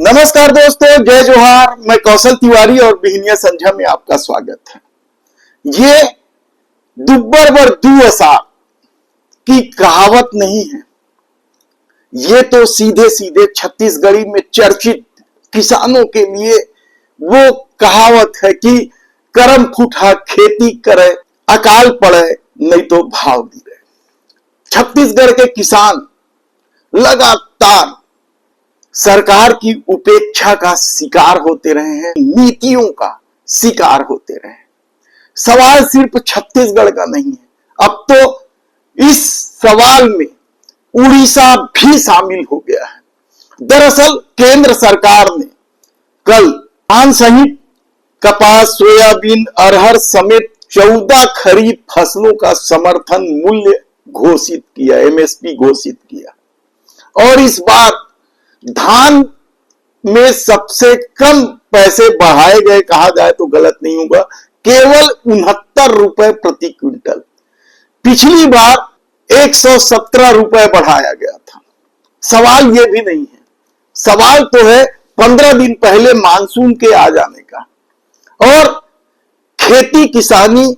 नमस्कार दोस्तों, जय जोहार। मैं कौशल तिवारी और बिहनिया संझा में आपका स्वागत है। ये दुब्बर बर दू असार की कहावत नहीं है, ये तो सीधे सीधे छत्तीसगढ़ी में चर्चित किसानों के लिए वो कहावत है कि करम फूटा खेती करे, अकाल पड़े नहीं तो भाव गिरे। छत्तीसगढ़ के किसान लगातार सरकार की उपेक्षा का शिकार होते रहे हैं, नीतियों का शिकार होते रहे हैं। सवाल सिर्फ छत्तीसगढ़ का नहीं है, अब तो इस सवाल में उड़ीसा भी शामिल हो गया है। दरअसल केंद्र सरकार ने कल धान सहित कपास, सोयाबीन, अरहर समेत 14 खरीफ फसलों का समर्थन मूल्य घोषित किया, एमएसपी घोषित किया। और इस बार धान में सबसे कम पैसे बढ़ाए गए, कहा जाए तो गलत नहीं होगा, केवल 69 रुपए प्रति क्विंटल। पिछली बार 117 रुपए बढ़ाया गया था। सवाल यह भी नहीं है, सवाल तो है 15 दिन पहले मानसून के आ जाने का। और खेती किसानी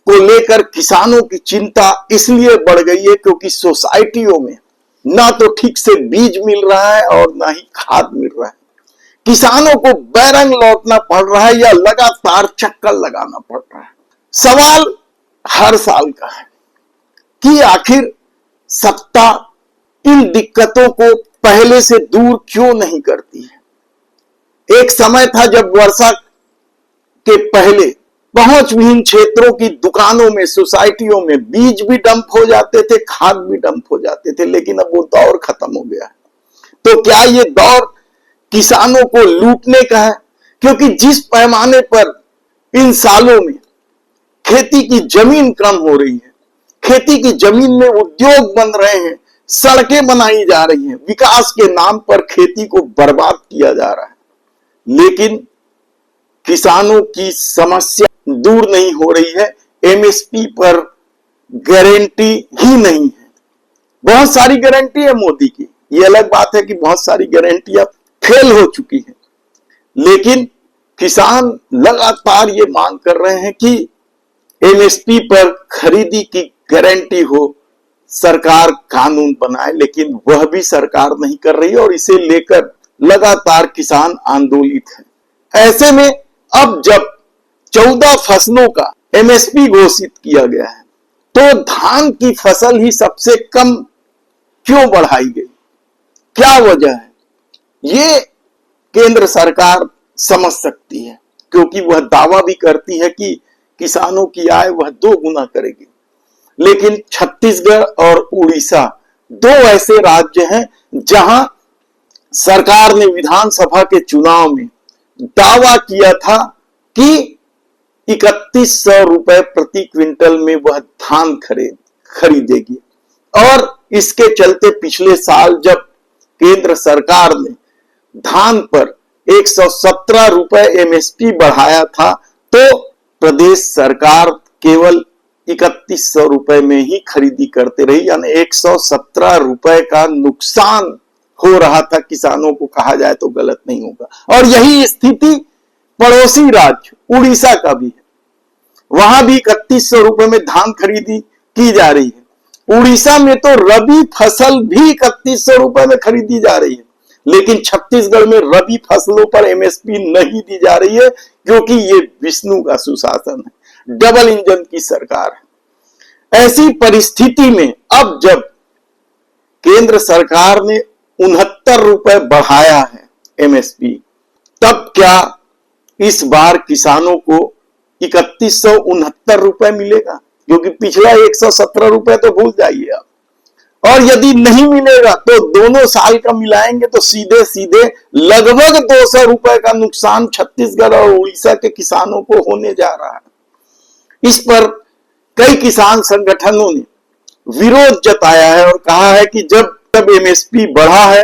को लेकर किसानों की चिंता इसलिए बढ़ गई है क्योंकि सोसाइटियों में ना तो ठीक से बीज मिल रहा है और ना ही खाद मिल रहा है। किसानों को बैरंग लौटना पड़ रहा है या लगातार चक्कर लगाना पड़ रहा है। सवाल हर साल का है कि आखिर सत्ता इन दिक्कतों को पहले से दूर क्यों नहीं करती है। एक समय था जब वर्षा के पहले पहुंचविहीन क्षेत्रों की दुकानों में, सोसाइटियों में बीज भी डंप हो जाते थे, खाद भी डंप हो जाते थे, लेकिन अब वो दौर खत्म हो गया है। तो क्या ये दौर किसानों को लूटने का है? क्योंकि जिस पैमाने पर इन सालों में खेती की जमीन कम हो रही है, खेती की जमीन में उद्योग बन रहे हैं, सड़कें बनाई जा रही हैं, विकास के नाम पर खेती को बर्बाद किया जा रहा है, लेकिन किसानों की समस्या दूर नहीं हो रही है। एमएसपी पर गारंटी ही नहीं है। बहुत सारी गारंटी है मोदी की, ये अलग बात है कि बहुत सारी गारंटियां फेल हो चुकी हैं, लेकिन किसान लगातार ये मांग कर रहे हैं कि एमएसपी पर खरीदी की गारंटी हो, सरकार कानून बनाए, लेकिन वह भी सरकार नहीं कर रही है और इसे लेकर लगातार किसान आंदोलित है। ऐसे में अब जब 14 फसलों का एमएसपी घोषित किया गया है, तो धान की फसल ही सबसे कम क्यों बढ़ाई गई? क्या वजह है? ये केंद्र सरकार समझ सकती है, क्योंकि वह दावा भी करती है कि किसानों की आय वह 2 गुना करेगी। लेकिन छत्तीसगढ़ और उड़ीसा दो ऐसे राज्य हैं जहां सरकार ने विधानसभा के चुनाव में दावा किया था कि 3100 रुपए प्रति क्विंटल में वह धान खरीदेगी। और इसके चलते पिछले साल जब केंद्र सरकार ने धान पर 117 रुपए एमएसपी बढ़ाया था, तो प्रदेश सरकार केवल 3100 रुपए में ही खरीदी करते रही, यानी 117 रुपए का नुकसान हो रहा था किसानों को, कहा जाए तो गलत नहीं होगा। और यही स्थिति पड़ोसी राज्य उड़ीसा का भी है। वहां भी 3100 रुपए में धान खरीदी की जा रही है। उड़ीसा में तो रबी फसल भी 3100 रुपए में खरीदी जा रही है, लेकिन छत्तीसगढ़ में रबी फसलों पर एमएसपी नहीं दी जा रही है, क्योंकि ये विष्णु का सुशासन है, डबल इंजन की सरकार है। ऐसी परिस्थिति में अब जब केंद्र सरकार ने 69 रुपए बढ़ाया है एमएसपी, तब क्या इस बार किसानों को 3169 रुपए मिलेगा? क्योंकि पिछला 117 रुपए तो भूल जाइए आप। और यदि नहीं मिलेगा तो दोनों साल का मिलाएंगे तो सीधे सीधे लगभग 200 रुपए का नुकसान छत्तीसगढ़ और उड़ीसा के किसानों को होने जा रहा है। इस पर कई किसान संगठनों ने विरोध जताया है और कहा है कि जब एमएसपी बढ़ा है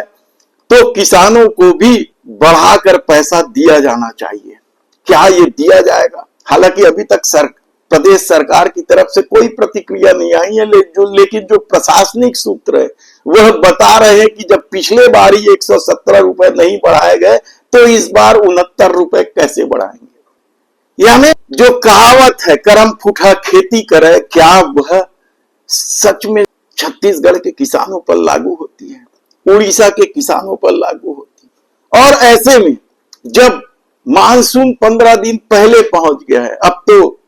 तो किसानों को भी बढ़ाकर पैसा दिया जाना चाहिए। क्या ये दिया जाएगा? हालांकि अभी तक प्रदेश सरकार की तरफ से कोई प्रतिक्रिया नहीं आई है, लेकिन जो प्रशासनिक सूत्र है वह बता रहे हैं कि जब पिछले बार ही 117 रुपए नहीं बढ़ाए गए तो इस बार 69 रुपए कैसे बढ़ाएंगे। यानी जो कहावत है करम फूटा खेती करे, क्या वह सच में छत्तीसगढ़ के किसानों पर लागू होती है, उड़ीसा के किसानों पर लागू होती है। और ऐसे में जब मानसून 15 दिन पहले पहुंच गया है, अब तो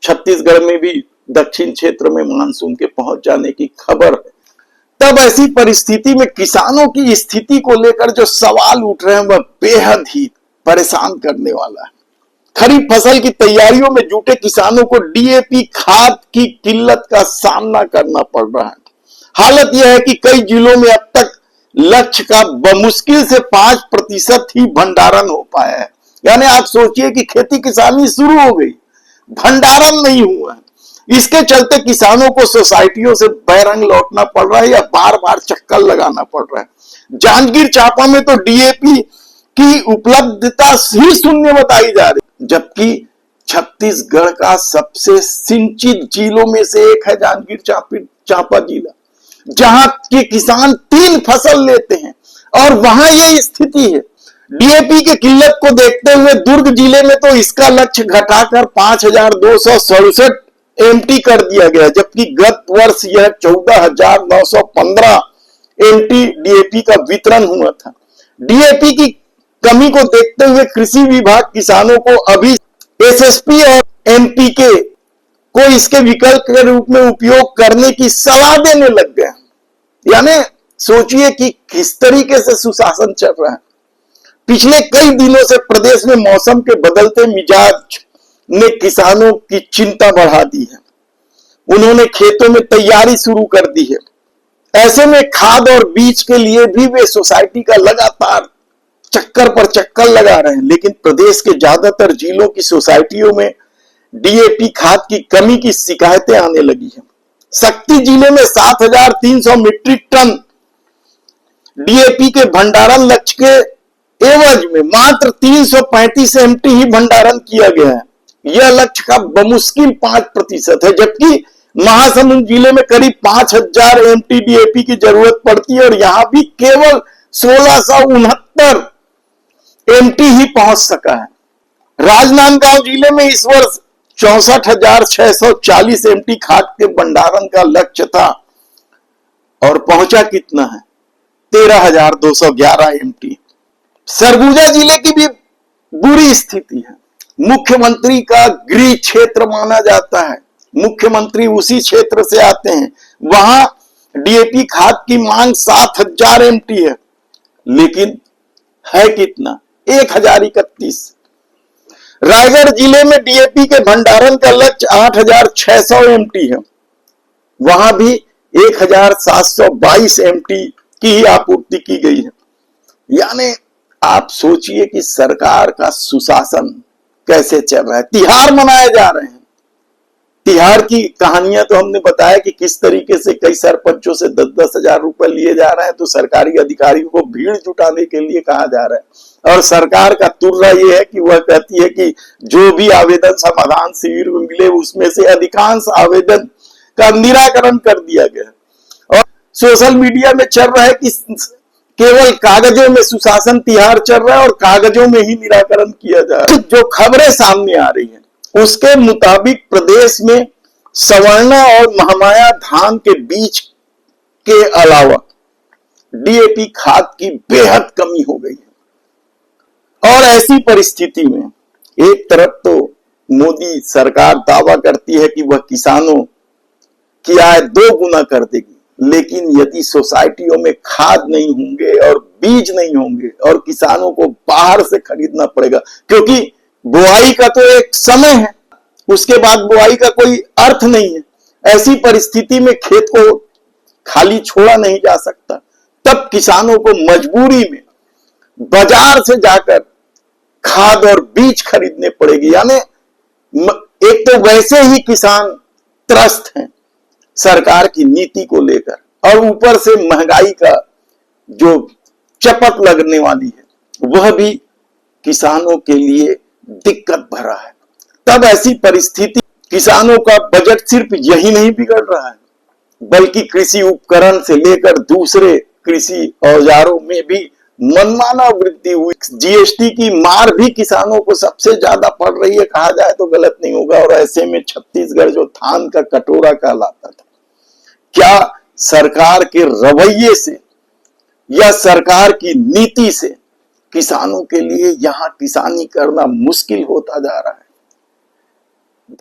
छत्तीसगढ़ में भी दक्षिण क्षेत्र में मानसून के पहुंच जाने की खबर है, तब ऐसी परिस्थिति में किसानों की स्थिति को लेकर जो सवाल उठ रहे हैं वह बेहद ही परेशान करने वाला है। खरीफ फसल की तैयारियों में जुटे किसानों को डीएपी खाद की किल्लत का सामना करना पड़ रहा है। हालत यह है कि कई जिलों में अब तक लक्ष्य का बमुश्किल से 5% ही भंडारण हो पाया है। यानी आप सोचिए कि खेती किसानी शुरू हो गई, भंडारण नहीं हुआ है। इसके चलते किसानों को सोसाइटियों से बैरंग लौटना पड़ रहा है या बार बार चक्कर लगाना पड़ रहा है। जांजगीर चांपा में तो डीएपी की उपलब्धता ही शून्य बताई जा रही, जबकि छत्तीसगढ़ का सबसे सिंचित जिलों में से एक है जांजगीर चांपा जिला, जहां के किसान 3 फसल लेते हैं और वहां ये स्थिति है। डीएपी की किल्लत को देखते हुए दुर्ग जिले में तो इसका लक्ष्य घटाकर 5267 एमटी कर दिया गया, जबकि गत वर्ष यह 14,915 एमटी डीएपी का वितरण हुआ था। डीएपी की कमी को देखते हुए कृषि विभाग किसानों को अभी एसएसपी और एनपीके को इसके विकल्प के रूप में उपयोग करने की सलाह देने लग गया। यानी सोचिए कि किस तरीके से सुशासन चल रहा है। पिछले कई दिनों से प्रदेश में मौसम के बदलते मिजाज ने किसानों की चिंता बढ़ा दी है। उन्होंने खेतों में तैयारी शुरू कर दी है। ऐसे में खाद और बीज के लिए भी वे सोसाइटी का लगातार चक्कर पर चक्कर लगा रहे हैं, लेकिन प्रदेश के ज्यादातर जिलों की सोसाइटियों में डीएपी खाद की कमी की शिकायतें आने लगी है। शक्ति जिले में 7,300 मीट्रिक टन डीएपी के भंडारण लक्ष्य के एवज में मात्र 335 एमटी ही भंडारण किया गया है। यह लक्ष्य का बमुश्किल 5% है, जबकि महासमुंद जिले में करीब 5,000 एमटी डीएपी की जरूरत पड़ती है और यहां भी केवल 1669 एमटी ही पहुंच सका है। राजनांदगांव जिले में इस वर्ष 64,640 एमटी खाद के भंडारण का लक्ष्य था और पहुंचा कितना है? 13,211 एमटी। सरगुजा जिले की भी बुरी स्थिति है। मुख्यमंत्री का गृह क्षेत्र माना जाता है, मुख्यमंत्री उसी क्षेत्र से आते हैं। वहां डीएपी खाद की मांग 7,000 एमटी है, लेकिन है कितना? 1,031। रायगढ़ जिले में डीएपी के भंडारण का लक्ष्य 8,600 एमटी है, वहां भी 1,722 एमटी की ही आपूर्ति की गई है। यानी आप सोचिए कि सरकार का सुशासन कैसे चल रहा है। तिहार मनाए जा रहे हैं। तिहार की कहानियां तो हमने बताया कि किस तरीके से कई सरपंचों से 10-10 हजार रुपए लिए जा रहे हैं, तो सरकारी अधिकारियों को भीड़ जुटाने के लिए कहा जा रहा है। और सरकार का तुर्रा यह है कि वह कहती है कि जो भी आवेदन समाधान शिविर में मिले उसमें से अधिकांश आवेदन का निराकरण कर दिया गया। और सोशल मीडिया में चल रहा है कि केवल कागजों में सुशासन तिहार चल रहा है और कागजों में ही निराकरण किया जा रहा है। जो खबरें सामने आ रही हैं उसके मुताबिक प्रदेश में सवर्णा और महामाया धाम के बीच के अलावा डीएपी खाद की बेहद कमी हो गई है। और ऐसी परिस्थिति में एक तरफ तो मोदी सरकार दावा करती है कि वह किसानों की आय 2 गुना कर देगी, लेकिन यदि सोसाइटियों में खाद नहीं होंगे और बीज नहीं होंगे और किसानों को बाहर से खरीदना पड़ेगा, क्योंकि बुआई का तो एक समय है, उसके बाद बुआई का कोई अर्थ नहीं है। ऐसी परिस्थिति में खेत को खाली छोड़ा नहीं जा सकता। तब किसानों को मजबूरी में बाजार से जाकर खाद और बीज खरीदने पड़ेगी। यानी एक तो वैसे ही किसान त्रस्त हैं सरकार की नीति को लेकर, और ऊपर से महंगाई का जो चपत लगने वाली है वह भी किसानों के लिए दिक्कत भरा है। तब ऐसी परिस्थिति किसानों का बजट सिर्फ यही नहीं बिगड़ रहा है, बल्कि कृषि उपकरण से लेकर दूसरे कृषि औजारों में भी मनमाना वृद्धि हुई। जीएसटी की मार भी किसानों को सबसे ज्यादा पड़ रही है, कहा जाए तो गलत नहीं होगा। और ऐसे में छत्तीसगढ़ जो धान का कटोरा कहलाता था, क्या सरकार के रवैये से या सरकार की नीति से किसानों के लिए यहां किसानी करना मुश्किल होता जा रहा है।